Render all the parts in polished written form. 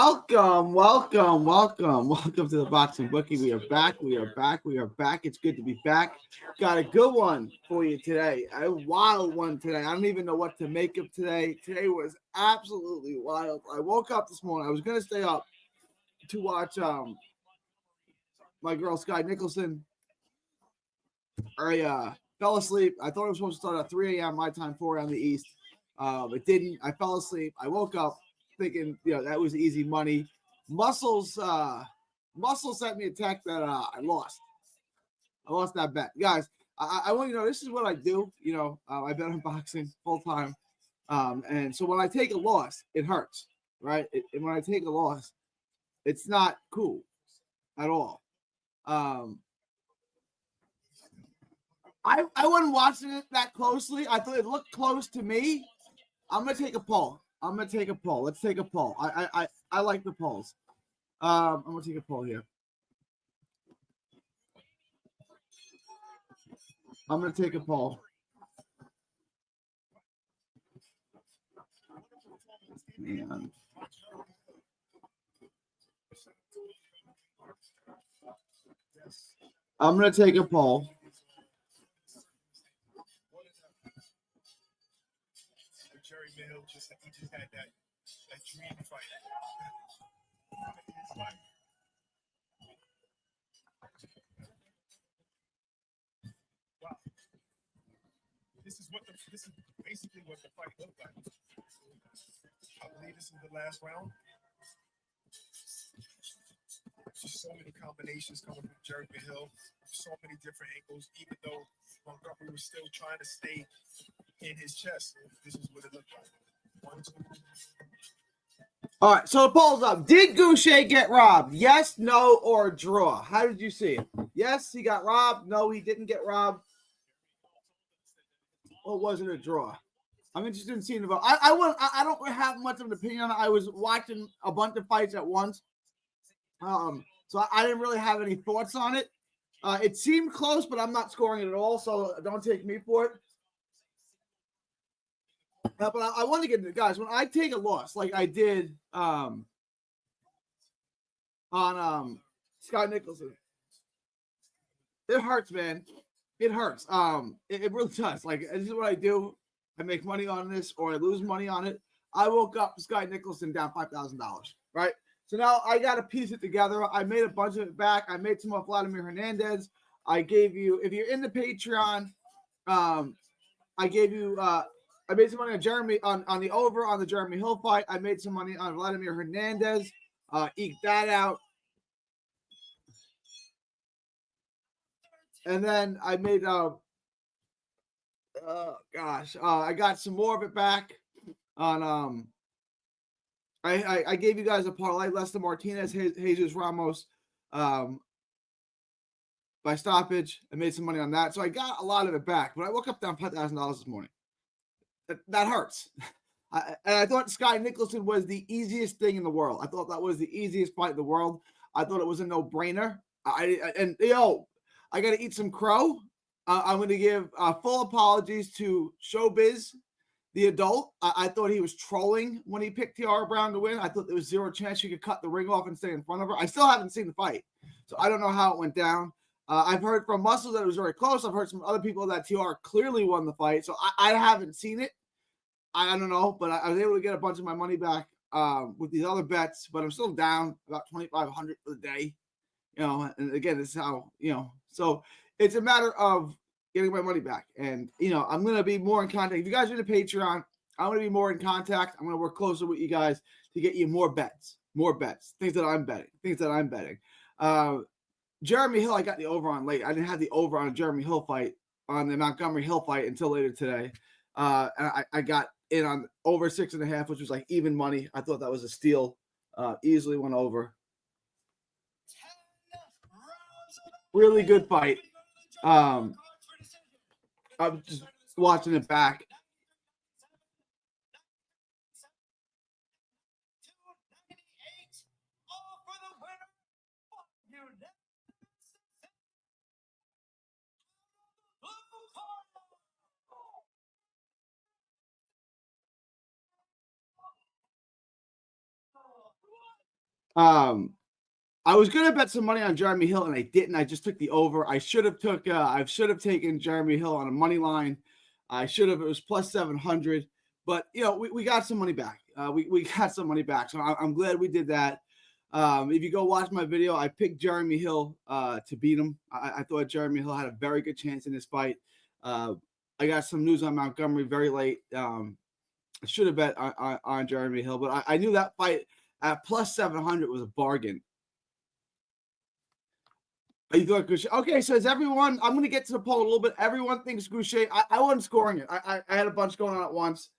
Welcome to the Boxing Bookie. We are back. It's good to be back. Got a good one for you today. A wild one today. I don't even know what to make of today. Today was absolutely wild. I woke up this morning. I was gonna stay up to watch my girl Sky Nicholson. I fell asleep. I thought it was supposed to start at 3 a.m. my time, 4 a.m. the East. It didn't. I fell asleep. I woke up thinking, that was easy money. Muscles sent me a text that I lost. I lost that bet. Guys, I want you to know this is what I do. I bet on boxing full time. And so when I take a loss, it hurts, right? And when I take a loss, it's not cool at all. I wasn't watching it that closely. I thought it looked close to me. I'm gonna take a poll. Let's take a poll. I like the polls. I'm gonna take a poll here. I'm gonna take a poll. Man. I'm gonna take a poll. Jerry Mill just had that dream fight. Wow. This is basically what the fight looked like. I believe this is the last round. Just so many combinations coming from Jerry Hill, so many different angles, even though Montgomery was still trying to stay in his chest. This is what it looked like. 1, 2. All right, so the poll's up. Did Goucher get robbed? Yes, no, or draw? How did you see it? Yes, he got robbed. No, he didn't get robbed. Or was it a draw? I'm interested in seeing the vote. I don't have much of an opinion on it. I was watching a bunch of fights at once. So I didn't really have any thoughts on it. It seemed close, but I'm not scoring it at all, so don't take me for it. But I want to get into guys. When I take a loss, like I did on Sky Nicholson, it hurts, man. It hurts. It really does. Like, this is what I do. I make money on this, or I lose money on it. I woke up Sky Nicholson down $5,000, right? So now I got to piece it together. I made a bunch of it back. I made some off Vladimir Hernandez. I gave you, if you're in the Patreon, I gave you, I made some money on Jeremy on the over on the Jeremy Hill fight. I made some money on Vladimir Hernandez. Eked that out. And then I made I got some more of it back on I gave you guys a parlay, Lester Martinez, Jesus Ramos by stoppage. I made some money on that. So I got a lot of it back. But I woke up down $5,000 this morning. That hurts. And I thought Sky Nicholson was the easiest thing in the world. I thought that was the easiest fight in the world. I thought it was a no-brainer. I got to eat some crow. I'm going to give full apologies to Showbiz, the adult. I thought he was trolling when he picked Tiara Brown to win. I thought there was zero chance she could cut the ring off and stay in front of her. I still haven't seen the fight, so I don't know how it went down. I've heard from Muscle that it was very close. I've heard from other people that Tiara clearly won the fight, so I haven't seen it. I don't know, but I was able to get a bunch of my money back with these other bets, but I'm still down about $2,500 for the day. And again, this is how, so it's a matter of getting my money back. And, I'm going to be more in contact. If you guys are in the Patreon, I'm going to be more in contact. I'm going to work closer with you guys to get you more bets, things that I'm betting. Jeremy Hill, I got the over on late. I didn't have the over on a Jeremy Hill fight, on the Montgomery Hill fight until later today. And I got in on over 6.5, which was like even money. I thought that was a steal. Easily went over. Really good fight. I was just watching it back. I was gonna bet some money on Jeremy Hill and I didn't. I just took the over. I should have taken Jeremy Hill on a money line. I should have. It was plus 700, but we got some money back. We got some money back, so I'm glad we did that. If you go watch my video, I picked Jeremy Hill to beat him. I thought Jeremy Hill had a very good chance in this fight. I got some news on Montgomery very late. I should have bet on Jeremy Hill, but I knew that fight at plus 700 was a bargain. You thought Goucher? Okay, so is everyone? I'm going to get to the poll a little bit. Everyone thinks Goucher. I wasn't scoring it. I had a bunch going on at once.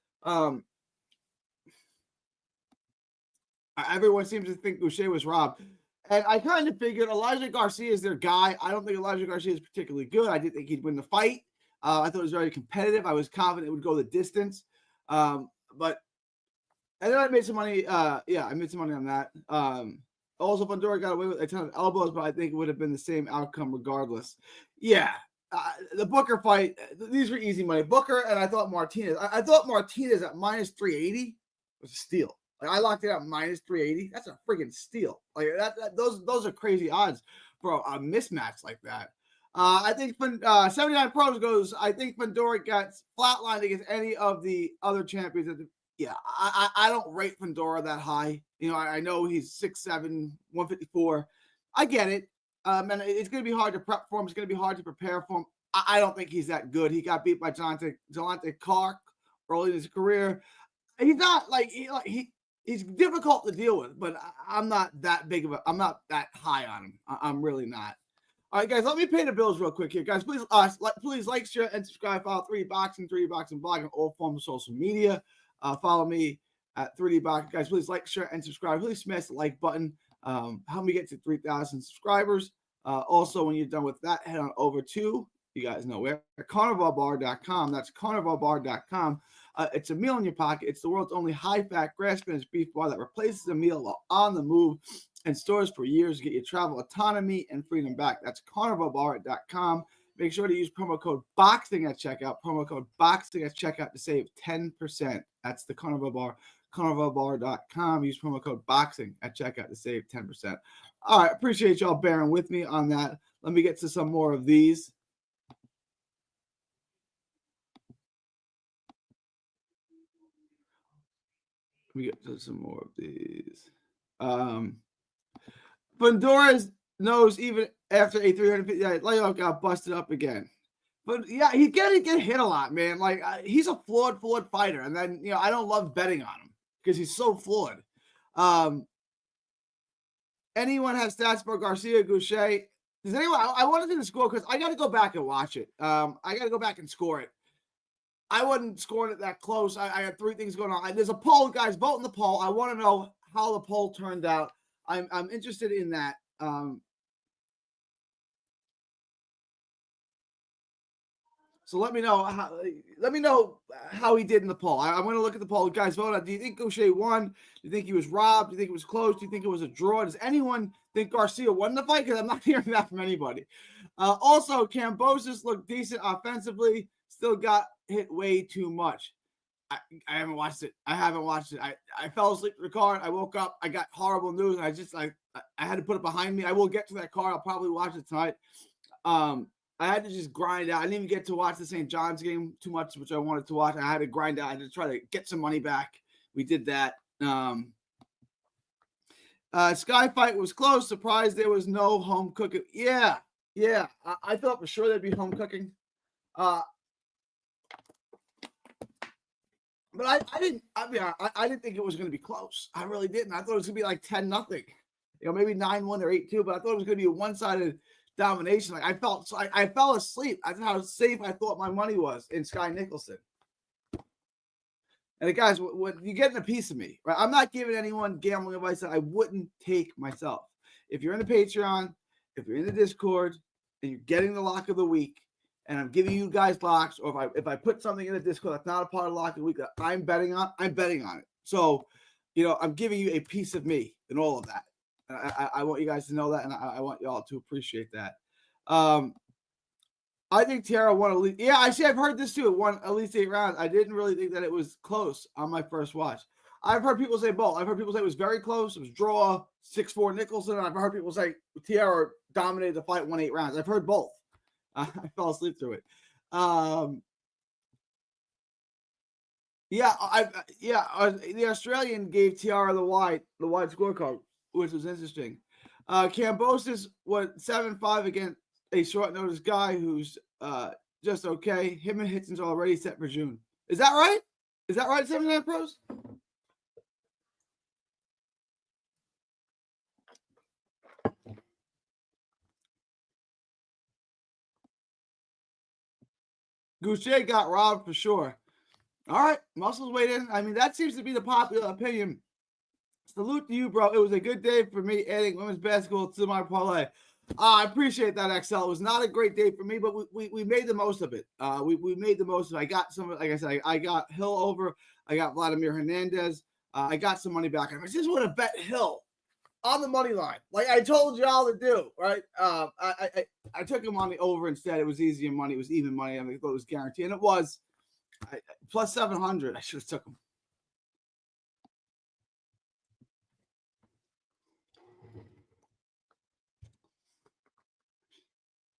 Everyone seems to think Goucher was robbed. And I kind of figured Elijah Garcia is their guy. I don't think Elijah Garcia is particularly good. I didn't think he'd win the fight. I thought it was very competitive. I was confident it would go the distance. And then I made some money. I made some money on that. Also, Fundora got away with a ton of elbows, but I think it would have been the same outcome regardless. Yeah, the Booker fight, these were easy money. Booker and I thought Martinez. I thought Martinez at minus 380 was a steal. Like I locked it at minus 380. That's a freaking steal. Like those are crazy odds for a mismatch like that. I think 79 Pros goes. I think Fundora got flatlined against any of the other champions. Yeah, I don't rate Fundora that high. I know he's 6'7", 154. I get it. And it's going to be hard to prep for him. It's going to be hard to prepare for him. I don't think he's that good. He got beat by Jelante Clark early in his career. He's not like he's difficult to deal with, but I'm not that I'm not that high on him. I'm really not. All right, guys, let me pay the bills real quick here. Guys, please like, share, and subscribe. Follow 3D Boxing Blog on all forms of social media. Follow me at 3D Boxing. Guys, please like, share, and subscribe. Please smash the like button. Help me get to 3,000 subscribers. Also, when you're done with that, head on over to, you guys know where, carnivalbar.com. That's carnivalbar.com. It's a meal in your pocket. It's the world's only high-fat, grass-finished beef bar that replaces a meal while on the move and stores for years to get your travel autonomy and freedom back. That's carnivalbar.com. Make sure to use promo code BOXING at checkout. Promo code BOXING at checkout to save 10%. That's the Carnival Bar, carnivalbar.com. Use promo code BOXING at checkout to save 10%. All right, appreciate y'all bearing with me on that. Let me get to some more of these. Let me get to some more of these. Fundora's nose, even after a 350 layoff, got busted up again. But yeah, he's getting hit a lot, man. Like he's a flawed fighter, and then I don't love betting on him because he's so flawed. Anyone has stats for Garcia Goucher? Does anyone? I want to do the score because I got to go back and watch it. I got to go back and score it. I wasn't scoring it that close. I had three things going on. There's a poll, guys. Vote in the poll. I want to know how the poll turned out. I'm interested in that. So let me know how he did in the poll. I'm going to look at the poll. Guys, vote on. Do you think Goucher won? Do you think he was robbed? Do you think it was close? Do you think it was a draw? Does anyone think Garcia won the fight? Because I'm not hearing that from anybody. Also, Kambosos looked decent offensively. Still got hit way too much. I haven't watched it. I fell asleep in the car. I woke up. I got horrible news. And I had to put it behind me. I will get to that car. I'll probably watch it tonight. I had to just grind out. I didn't even get to watch the St. John's game too much, which I wanted to watch. I had to grind out. I had to try to get some money back. We did that. Sky fight was close. Surprised there was no home cooking. Yeah. I thought for sure there'd be home cooking. But I didn't think it was going to be close. I really didn't. I thought it was going to be like 10-0. Maybe 9-1 or 8-2, but I thought it was going to be a one-sided domination. Like I fell asleep. That's how safe I thought my money was in Sky Nicholson. And guys, when you're getting a piece of me, right? I'm not giving anyone gambling advice that I wouldn't take myself. If you're in the Patreon, if you're in the Discord, and you're getting the lock of the week, and I'm giving you guys locks, or if I put something in the Discord that's not a part of the lock of the week that I'm betting on it. So, I'm giving you a piece of me in all of that. I want you guys to know that, and I want y'all to appreciate that. I think Tiara won at least. Yeah, I've heard this too. It won at least 8 rounds. I didn't really think that it was close on my first watch. I've heard people say both. I've heard people say it was very close. It was draw 6-4 Nicholson. I've heard people say Tierra dominated the fight, won 8 rounds. I've heard both. I fell asleep through it. The Australian gave Tiara the wide scorecard, which was interesting. Kambosos went 7-5 against a short notice guy who's just okay. Him and Hitson's already set for June. Is that right? 79 pros? Goucher got robbed for sure. All right, Muscles weighed in. I mean, that seems to be the popular opinion. Salute to you, bro. It was a good day for me adding women's basketball to my parlay. I appreciate that, XL. It was not a great day for me, but we made the most of it. We made the most of it. I got some, like I said, I got Hill over. I got Vladimir Hernandez. I got some money back. I just want to bet Hill on the money line, like I told y'all to do, right? I took him on the over instead. It was easy money. It was even money. I thought it was guaranteed, and it was plus 700. I should have took him.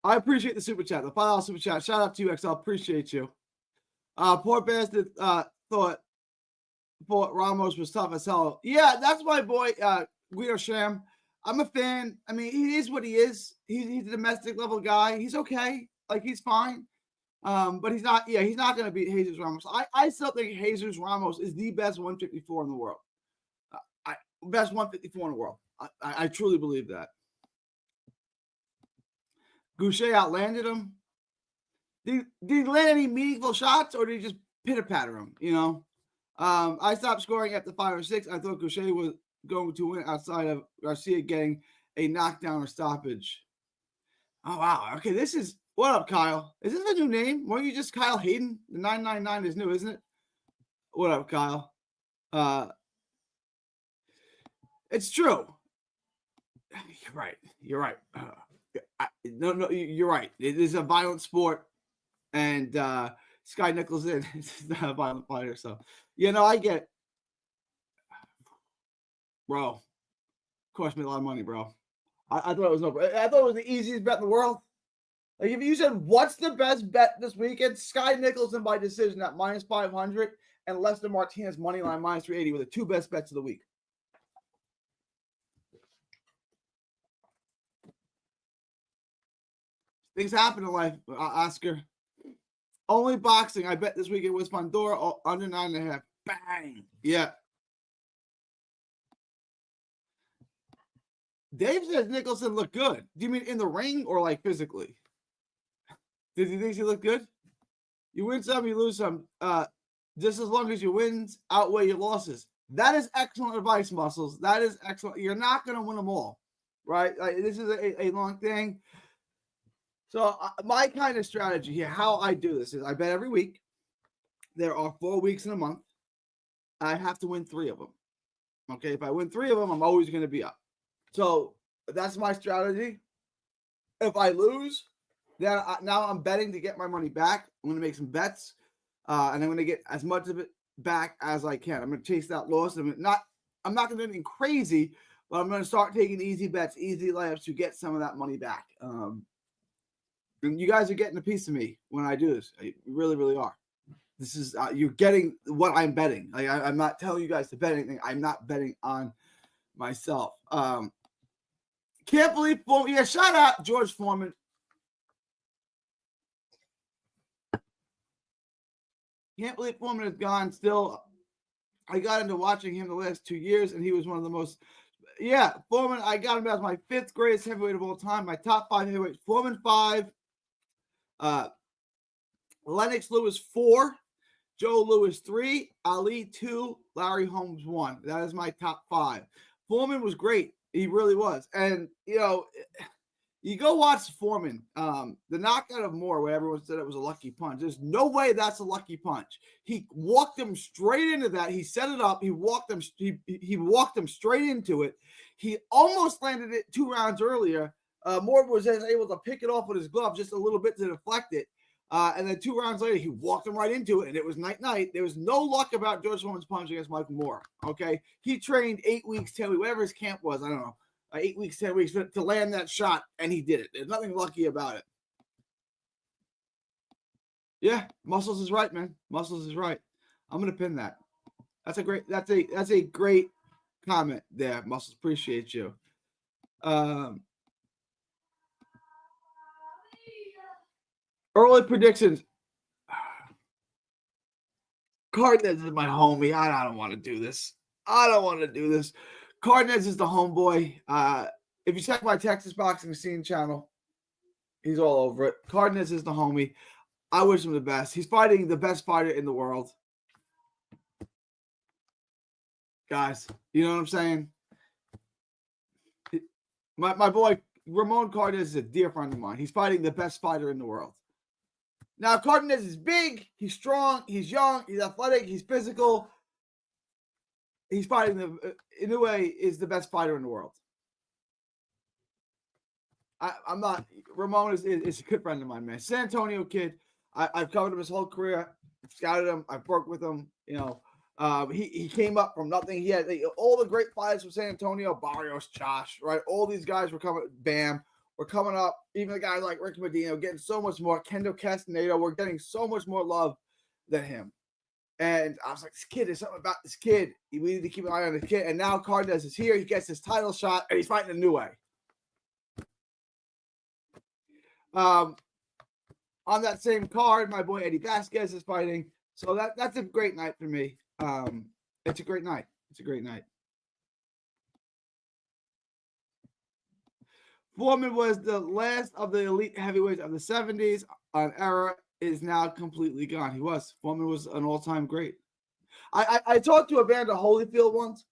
I appreciate the super chat, the $5 super chat. Shout out to you, XL. Appreciate you. Poor bastard thought Ramos was tough as hell. Yeah, that's my boy, Guido Sham. I'm a fan. I mean, he is what he is. He's a domestic level guy. He's okay. Like, he's fine. But he's not going to beat Jesus Ramos. I still think Jesus Ramos is the best 154 in the world. Best 154 in the world. I truly believe that. Goucher outlanded him. Did he land any meaningful shots, or did he just pitter-patter him, you know? I stopped scoring after 5 or 6. I thought Goucher was going to win outside of Garcia getting a knockdown or stoppage. Oh, wow. Okay, this is – what up, Kyle? Is this a new name? Weren't you just Kyle Hayden? The 999 is new, isn't it? What up, Kyle? It's true. You're right. No, you're right. It is a violent sport, and Sky Nicholson is not a violent fighter. So, I get, bro. Cost me a lot of money, bro. I thought it was I thought it was the easiest bet in the world. Like, if you said what's the best bet this weekend, Sky Nicholson by decision at minus 500 and Lester Martinez money line minus 380 were the 2 best bets of the week. Things happen in life, Oscar. Only boxing. I bet this weekend was Fundora under 9.5. Bang. Yeah. Dave says Nicholson looked good. Do you mean in the ring or like physically? Did you think he looked good? You win some, you lose some. Just as long as your wins outweigh your losses. That is excellent advice, Muscles. That is excellent. You're not going to win them all, right? Like, this is a long thing. So my kind of strategy here, how I do this is I bet every week. There are 4 weeks in a month. I have to win 3 of them. Okay, if I win 3 of them, I'm always going to be up. So that's my strategy. If I lose, then now I'm betting to get my money back. I'm going to make some bets, and I'm going to get as much of it back as I can. I'm going to chase that loss. I'm not going to do anything crazy, but I'm going to start taking easy bets, easy layups to get some of that money back. And you guys are getting a piece of me when I do this. You really, really are. This is you're getting what I'm betting. Like, I'm not telling you guys to bet anything. I'm not betting on myself. Can't believe Foreman. Yeah, shout out George Foreman. Can't believe Foreman is gone still. I got into watching him the last 2 years, and he was one of the most. Yeah, Foreman, I got him as my 5th greatest heavyweight of all time. My top 5 heavyweights. Foreman 5. Lennox Lewis 4. Joe Louis 3. Ali 2. Larry Holmes 1. That is my top 5. Foreman was great. He really was. And, you go watch Foreman. The knockout of Moore, where everyone said it was a lucky punch. There's no way that's a lucky punch. He walked him straight into that. He set it up. He walked him. He walked him straight into it. He almost landed it 2 rounds earlier. Moore was able to pick it off with his glove just a little bit to deflect it. And then 2 rounds later, he walked him right into it, and it was night-night. There was no luck about George Foreman's punch against Michael Moore, okay? He trained 8 weeks, 10 weeks, whatever his camp was, I don't know, 8 weeks, 10 weeks to land that shot, and he did it. There's nothing lucky about it. Yeah, Muscles is right, man. Muscles is right. I'm going to pin that. That's a great comment there, Muscles. Appreciate you. Early predictions. Cardenas is my homie. I don't want to do this. Cardenas is the homeboy. If you check my Texas Boxing Scene channel, he's all over it. Cardenas is the homie. I wish him the best. He's fighting the best fighter in the world. Guys, you know what I'm saying? My boy, Ramon Cardenas, is a dear friend of mine. He's fighting the best fighter in the world. Now, Cardenas is big, he's strong, he's young, he's athletic, he's physical. He's fighting Inoue is the best fighter in the world. I'm not. Ramon is a good friend of mine, man. San Antonio kid. I've covered him his whole career. Scouted him. I've worked with him. He came up from nothing. He had all the great fighters from San Antonio, Barrios, Josh, right? All these guys were coming. Bam. We're coming up. Even a guy like Rick Medina, getting so much more. Kendo Castaneda, we're getting so much more love than him. And I was like, this kid, there's something about this kid. We need to keep an eye on the kid. And now Cardenas is here. He gets his title shot, and he's fighting a new way. On that same card, my boy Eddie Vasquez is fighting. So that's a great night for me. It's a great night. Foreman was the last of the elite heavyweights of the 70s. An era is now completely gone. Foreman was an all-time great. I talked to Evander Holyfield once,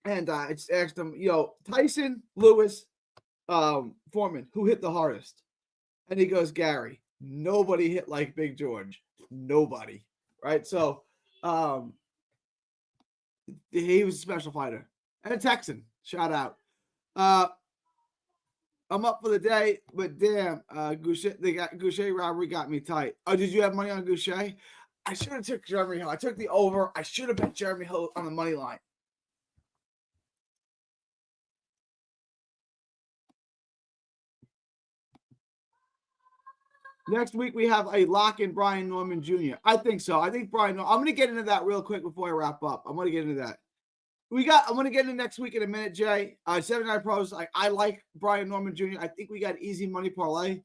and I just asked him, Tyson, Lewis, Foreman, who hit the hardest? And he goes, Gary. Nobody hit like Big George. Nobody. Right? So he was a special fighter. And a Texan. Shout out. I'm up for the day, but damn, Goucher robbery got me tight. Oh, did you have money on Goucher? I should have took Jeremy Hill. I took the over. I should have bet Jeremy Hill on the money line. Next week, we have a lock in Brian Norman Jr. I think so. I think I'm going to get into that real quick before I wrap up. I'm going to get into that. I'm going to get into next week in a minute, Jay. 79 Pros. I like Brian Norman Jr. I think we got easy money parlay.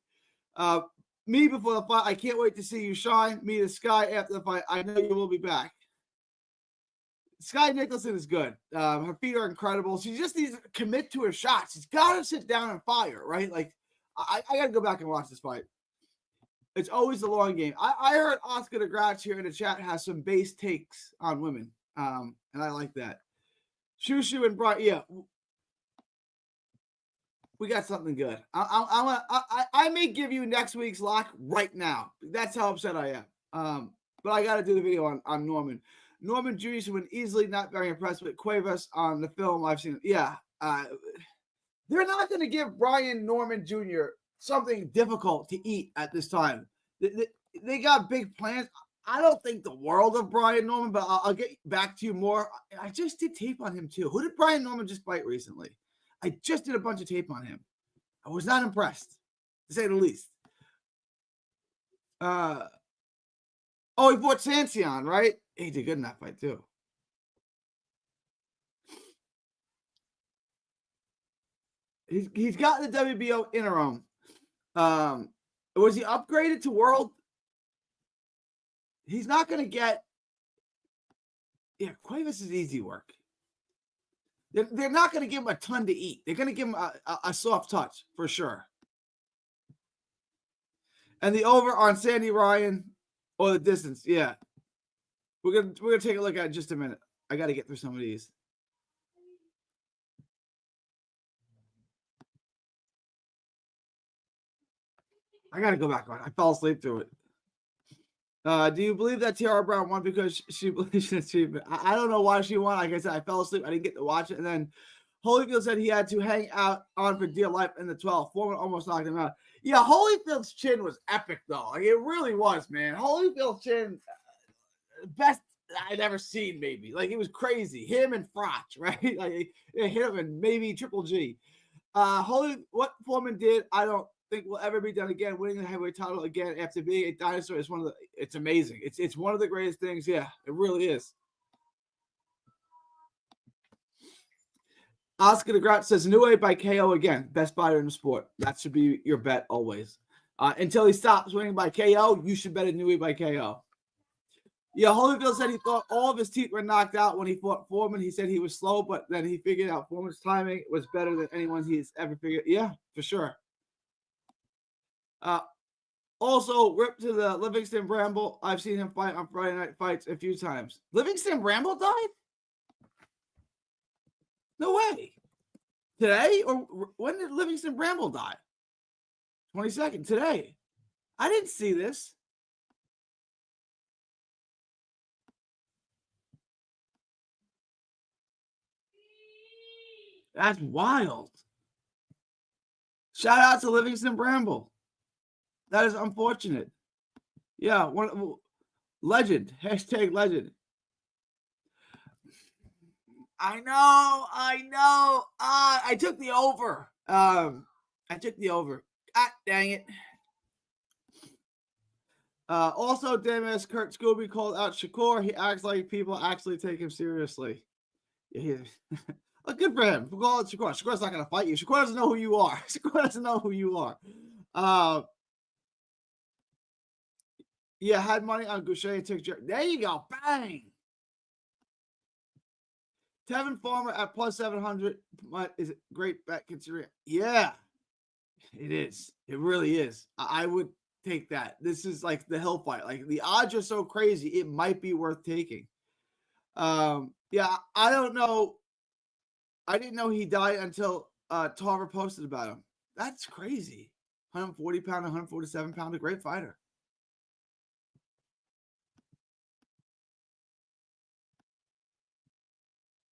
Me before the fight. I can't wait to see you shine. Me to Sky after the fight. I know you will be back. Sky Nicholson is good. Her feet are incredible. She just needs to commit to her shots. She's got to sit down and fire, right? Like, I got to go back and watch this fight. It's always the long game. I heard Oscar de Gratz here in the chat has some base takes on women, and I like that. Shushu and Brian, yeah, we got something good. I may give you next week's lock right now. That's how upset I am. But I got to do the video on Norman. Norman Jr. has been easily not very impressed with Cuevas on the film I've seen. Yeah, they're not going to give Brian Norman Jr. something difficult to eat at this time. They got big plans. I don't think the world of Brian Norman, but I'll get back to you more. I just did tape on him too. Who did Brian Norman just fight recently? I just did a bunch of tape on him. I was not impressed, to say the least. He fought Sancion, right? He did good in that fight too. He's got the WBO interim. Was he upgraded to world? He's not going to get. Yeah, Cuevas is easy work. They're not going to give him a ton to eat. They're going to give him a soft touch for sure. And the over on Sandy Ryan or the distance, yeah. We're gonna take a look at it in just a minute. I got to get through some of these. I got to go back on. I fell asleep through it. Do you believe that Tiara Brown won because she believes in achievement? I don't know why she won. Like I said, I fell asleep. I didn't get to watch it. And then Holyfield said he had to hang out on for dear life in the 12th. Foreman almost knocked him out. Yeah, Holyfield's chin was epic, though. Like, it really was, man. Holyfield's chin, best I'd ever seen, maybe. Like, it was crazy. Him and Frotch, right? Like, him and maybe Triple G. What Foreman did, I don't think will ever be done again. Winning the heavyweight title again after being a dinosaur is it's amazing. It's one of the greatest things. Yeah, it really is. Oscar the Grat says, Inoue by KO again. Best fighter in the sport. That should be your bet always. Until he stops winning by KO, you should bet Inoue by KO. Yeah, Holyfield said he thought all of his teeth were knocked out when he fought Foreman. He said he was slow, but then he figured out Foreman's timing was better than anyone he's ever figured. Yeah, for sure. Also, rip to the Livingston Bramble. I've seen him fight on Friday Night Fights a few times. Livingston Bramble died? No way. Today? Or when did Livingston Bramble die? 22nd, today. I didn't see this. That's wild. Shout out to Livingston Bramble. That is unfortunate. Yeah, legend. Hashtag legend. I know. I took the over. I took the over. Dang it. Also, damn Kurt Scooby called out Shakur. He acts like people actually take him seriously. Yeah. Good for him. We'll call it Shakur. Shakur's not going to fight you. Shakur doesn't know who you are. Shakur doesn't know who you are. Yeah, had money on Goucher and took Jerry. There you go. Bang. Tevin Farmer at plus 700 is a great bet considering. Yeah, it is. It really is. I would take that. This is like the hill fight. Like, the odds are so crazy, it might be worth taking. Yeah, I don't know. I didn't know he died until Tarver posted about him. That's crazy. 140 pound, 147 pound, a great fighter.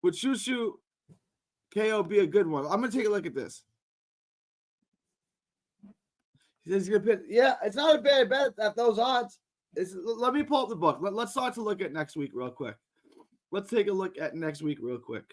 Would Shushu KO be a good one? I'm going to take a look at this. He says he's going to pick. Yeah, it's not a bad bet at those odds. Let me pull up the book. Let's start to look at next week real quick. Let's take a look at next week real quick.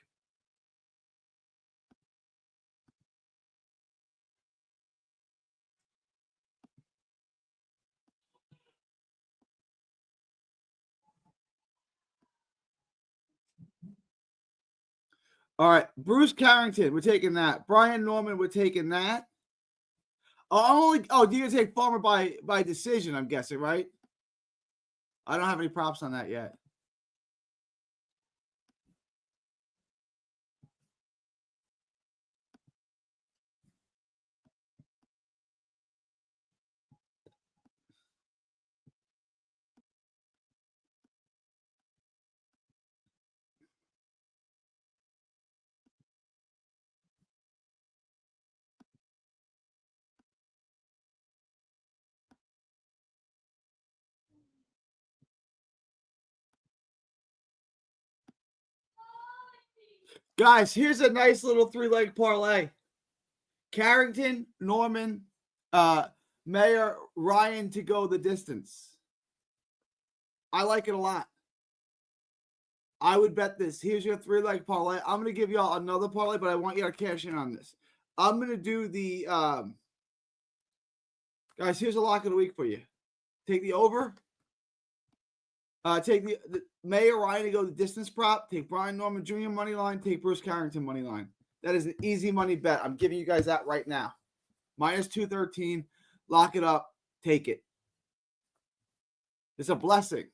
All right, Bruce Carrington, we're taking that. Brian Norman, we're taking that. Do you take Farmer by decision? I'm guessing, right? I don't have any props on that yet. Guys, here's a nice little three-leg parlay. Carrington, Norman, Mayer, Ryan to go the distance. I like it a lot. I would bet this. Here's your three-leg parlay. I'm going to give y'all another parlay, but I want you to cash in on this. I'm going to do the guys, here's a lock of the week for you. Take the over. Take the Mayer Ryan to go the distance prop. Take Brian Norman Jr. money line. Take Bruce Carrington money line. That is an easy money bet. I'm giving you guys that right now. Minus 213. Lock it up. Take it. It's a blessing.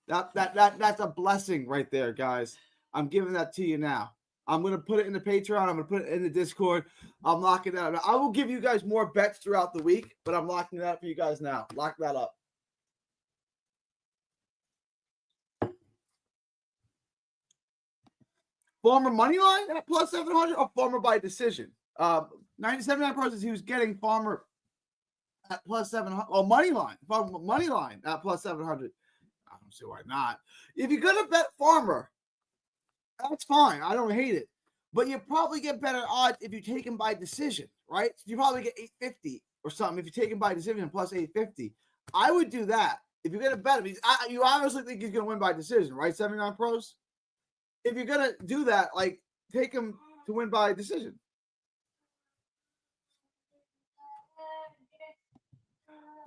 That's a blessing right there, guys. I'm giving that to you now. I'm going to put it in the Patreon. I'm going to put it in the Discord. I'm locking that up. I will give you guys more bets throughout the week, but I'm locking that up for you guys now. Lock that up. Former money line at plus 700 or Farmer by decision? 97% he was getting Farmer at plus 700. Oh, money line at plus 700. I don't see why not. If you're going to bet Farmer, that's fine. I don't hate it. But you probably get better odds if you take him by decision, right? You probably get 850 or something. If you take him by decision, plus 850. I would do that. If you're going to bet him, you obviously think he's going to win by decision, right? 79 pros. If you're going to do that, like, take him to win by decision.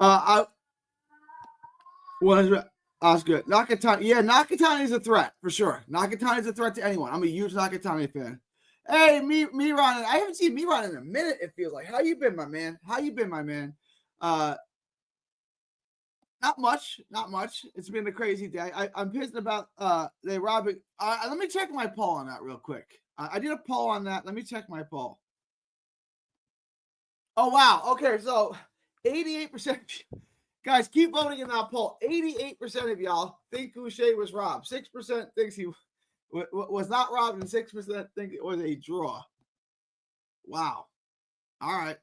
That's good. Nakatani. Yeah, Nakatani is a threat for sure. Nakatani is a threat to anyone. I'm a huge Nakatani fan. Hey, Miran. I haven't seen Miran in a minute, it feels like. How you been, my man? Not much. It's been a crazy day. I'm pissed about they robbing. Let me check my poll on that real quick. I did a poll on that. Let me check my poll. Oh, wow. Okay, so 88%. Guys, keep voting in that poll. 88% of y'all think Boucher was robbed. 6% thinks he was not robbed, and 6% think it was a draw. Wow. All right.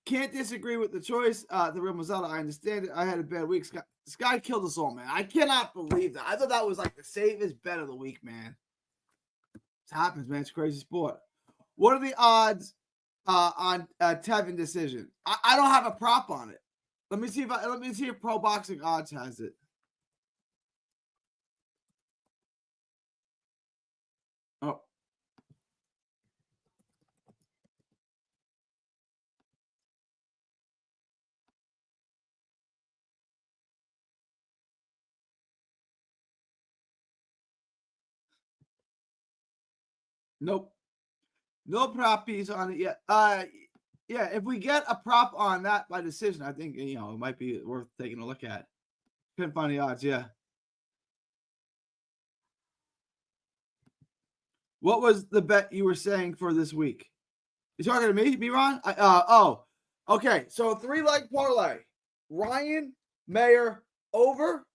Can't disagree with the choice. The real Mazzella, I understand it. I had a bad week. This guy killed us all, man. I cannot believe that. I thought that was like the safest bet of the week, man. It happens, man. It's a crazy sport. What are the odds on Tevin decision? I don't have a prop on it. Let me see if Pro Boxing Odds has it. Oh. Nope. No prop piece on it yet. Yeah, if we get a prop on that by decision, I think, it might be worth taking a look at. Couldn't find the odds, yeah. What was the bet you were saying for this week? You talking to me, Ron? Okay. So 3-leg parlay. Ryan Mayer over,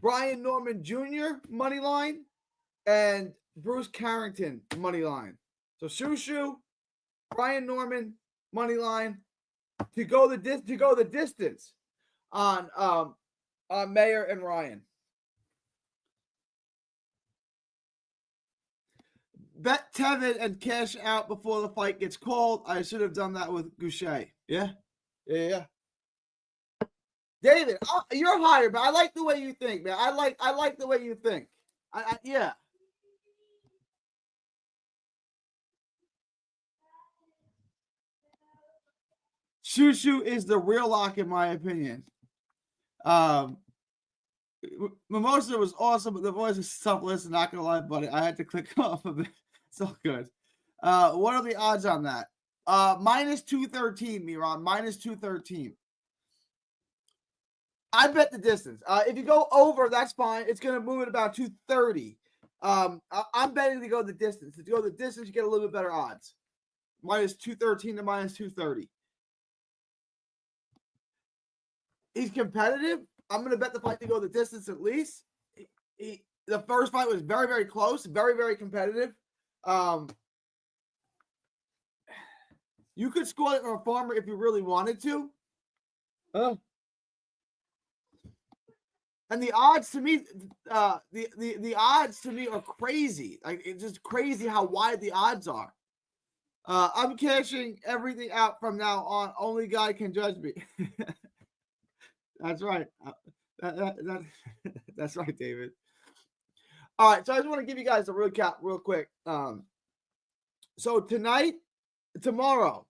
Brian Norman Jr. money line, and Bruce Carrington money line. So Shushu, Brian Norman money line to go the distance on Mayer and Ryan. Bet Tevin and cash out before the fight gets called. I should have done that with Goucher. Yeah. David, you're higher, but I like the way you think, man. I like the way you think. Yeah. Shushu is the real lock, in my opinion. Mimosa was awesome, but the voice was tough listen, not gonna lie, buddy. I had to click off of it. It's all good. What are the odds on that? Minus 213, Miran. Minus 213. I bet the distance. If you go over, that's fine. It's gonna move at about 230. I'm betting to go the distance. If you go the distance, you get a little bit better odds. Minus 213 to minus 230. He's competitive. I'm going to bet the fight to go the distance at least. The first fight was very, very close, very, very competitive. You could score it on a farmer if you really wanted to. And the odds to me, the odds to me are crazy. Like, it's just crazy how wide the odds are. I'm cashing everything out from now on. Only God can judge me. That's right. That's right, David. All right, so I just want to give you guys a recap real quick. So tomorrow,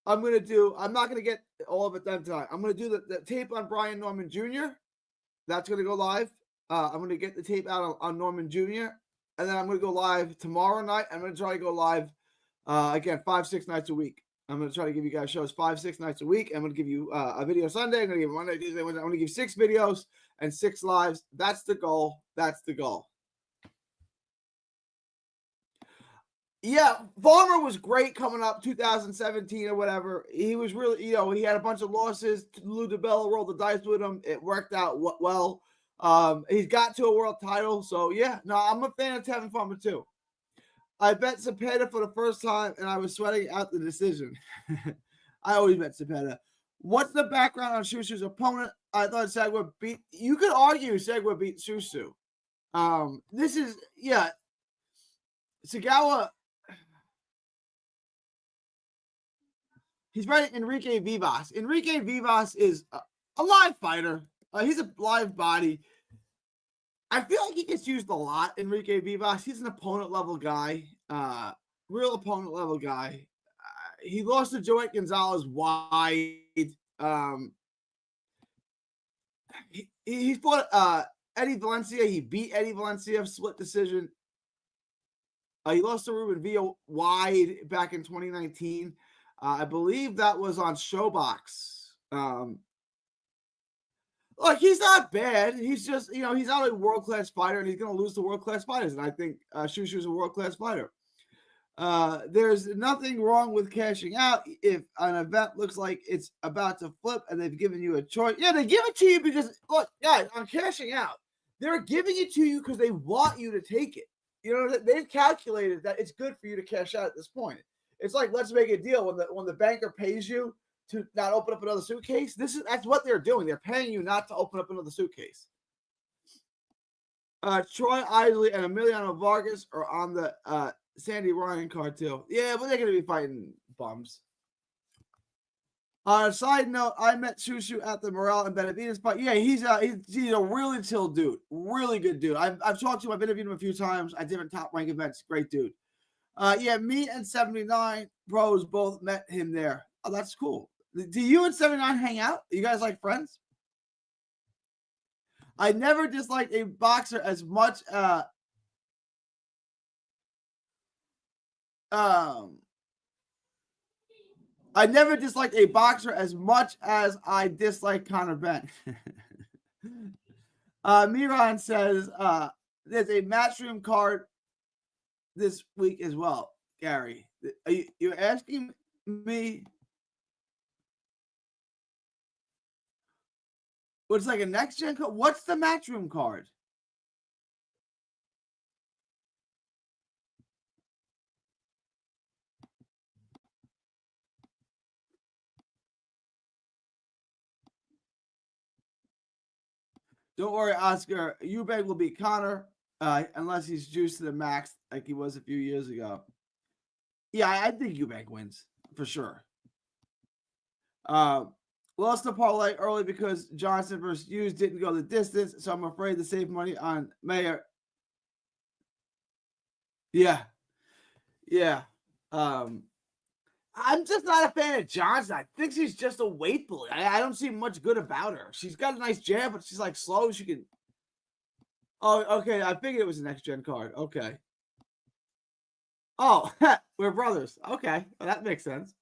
I'm not going to get all of it done tonight. I'm going to do the tape on Brian Norman Jr. That's going to go live. I'm going to get the tape out on Norman Jr. And then I'm going to go live tomorrow night. I'm going to try to go live, again, 5-6 nights a week. I'm going to try to give you guys shows 5-6 nights a week. I'm going to give you a video Sunday. I'm going to give Monday, Tuesday, Wednesday. I'm going to give 6 videos and 6 lives. That's the goal. Yeah, Farmer was great coming up 2017 or whatever. He was really, he had a bunch of losses. Lou DiBella rolled the dice with him. It worked out well. He's got to a world title. So, yeah, no, I'm a fan of Tevin Farmer too. I bet Cepeda for the first time, and I was sweating out the decision. I always bet Cepeda. What's the background on Shushu's opponent? I thought Segura beat. You could argue Segura beat Shushu. Sagawa. He's fighting Enrique Vivas. Enrique Vivas is a live fighter. He's a live body. I feel like he gets used a lot, Enrique Vivas. He's an opponent level guy, real opponent level guy. He lost to Joet Gonzalez wide. He fought Eddie Valencia. He beat Eddie Valencia, split decision. He lost to Ruben Villa wide back in 2019. I believe that was on Showbox. Look, he's not bad. He's just, he's not a world-class fighter, and he's going to lose to world-class fighters. And I think Shushu's a world-class fighter. There's nothing wrong with cashing out if an event looks like it's about to flip and they've given you a choice. Yeah, they give it to you because, look, guys, on cashing out, they're giving it to you because they want you to take it. They've calculated that it's good for you to cash out at this point. It's like, let's make a deal. When the banker pays you to not open up another suitcase, that's what they're doing. They're paying you not to open up another suitcase. Troy Isley and Emiliano Vargas are on the Sandy Ryan card too. Yeah, but they're going to be fighting bums. On a side note, I met Shushu at the Morel and Benavides fight. Yeah, he's a really chill dude. Really good dude. I've talked to him. I've interviewed him a few times at different top rank events. Great dude. Yeah, me and 79 pros both met him there. Oh, that's cool. Do you and 79 hang out? You guys like friends? I never disliked a boxer as much. I never disliked a boxer as much as I dislike Conor Benn. Miran says there's a matchroom card this week as well. Gary, are you asking me? What's like a next gen card? What's the matchroom card? Don't worry, Oscar. Eubank will beat Connor unless he's juiced to the max like he was a few years ago. Yeah, I think Eubank wins for sure. Lost the parlay early because Johnson versus Hughes didn't go the distance, so I'm afraid to save money on Mayer. Yeah. I'm just not a fan of Johnson. I think she's just a weight bully. I don't see much good about her. She's got a nice jab, but she's like slow. She can. Oh, okay. I figured it was a next gen card. Okay. Oh, we're brothers. Okay, well, that makes sense.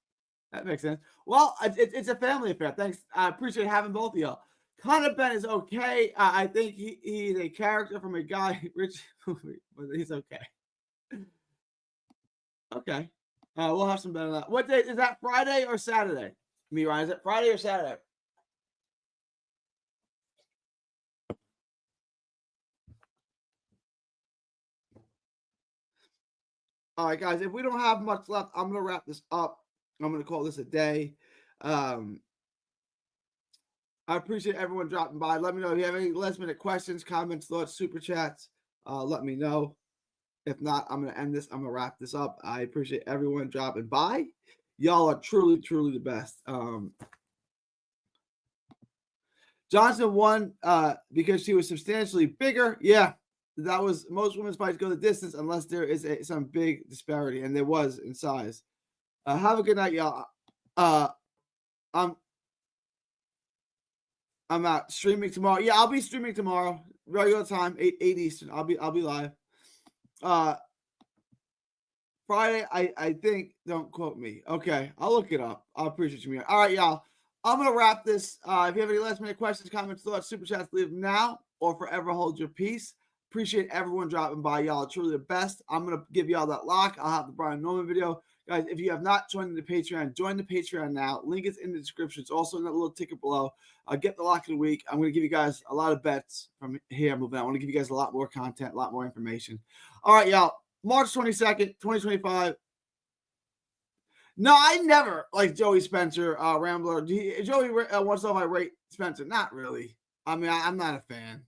Well, it's a family affair. Thanks. I appreciate having both of y'all. Conor Benn is okay. I think he's a character from a guy rich movie, but he's okay. Okay. We'll have some better than that. What day is that? Friday or Saturday? Ryan, is it Friday or Saturday? All right, guys. If we don't have much left, I'm gonna wrap this up. I'm gonna call this a day. I appreciate everyone dropping by. Let me know if you have any last minute questions, comments, thoughts, super chats. Let me know. If not, I'm going to end this. I'm going to wrap this up. I appreciate everyone dropping by. Y'all are truly, truly the best. Johnson won because she was substantially bigger. Yeah, that was most women's fights go the distance unless there is some big disparity, and there was in size. Have a good night, y'all. I'm out streaming tomorrow. Yeah, I'll be streaming tomorrow, regular time, 8 Eastern. I'll be live. Friday, I think, don't quote me. Okay, I'll look it up. I appreciate you. All right, y'all. I'm going to wrap this. If you have any last minute questions, comments, thoughts, super chats, leave them now or forever hold your peace. Appreciate everyone dropping by. Y'all are truly the best. I'm going to give y'all that lock. I'll have the Brian Norman video. Guys, if you have not joined the Patreon, join the Patreon now. Link is in the description. It's also in that little ticket below. Get the lock of the week. I'm going to give you guys a lot of bets from here moving on. I want to give you guys a lot more content, a lot more information. All right, y'all. March 22nd, 2025. No, I never like Joey Spencer, Rambler. Joey wants to know if I rate Spencer. Not really. I mean, I'm not a fan.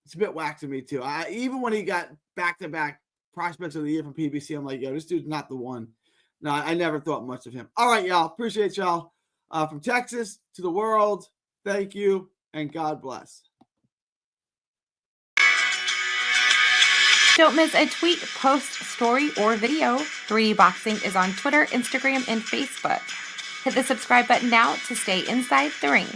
It's a bit whack to me, too. Even when he got back-to-back prospects of the year from PBC, I'm like, yo, this dude's not the one. No, I never thought much of him. All right, y'all. Appreciate y'all. From Texas to the world, thank you, and God bless. Don't miss a tweet, post, story, or video. 3D Boxing is on Twitter, Instagram, and Facebook. Hit the subscribe button now to stay inside the ring.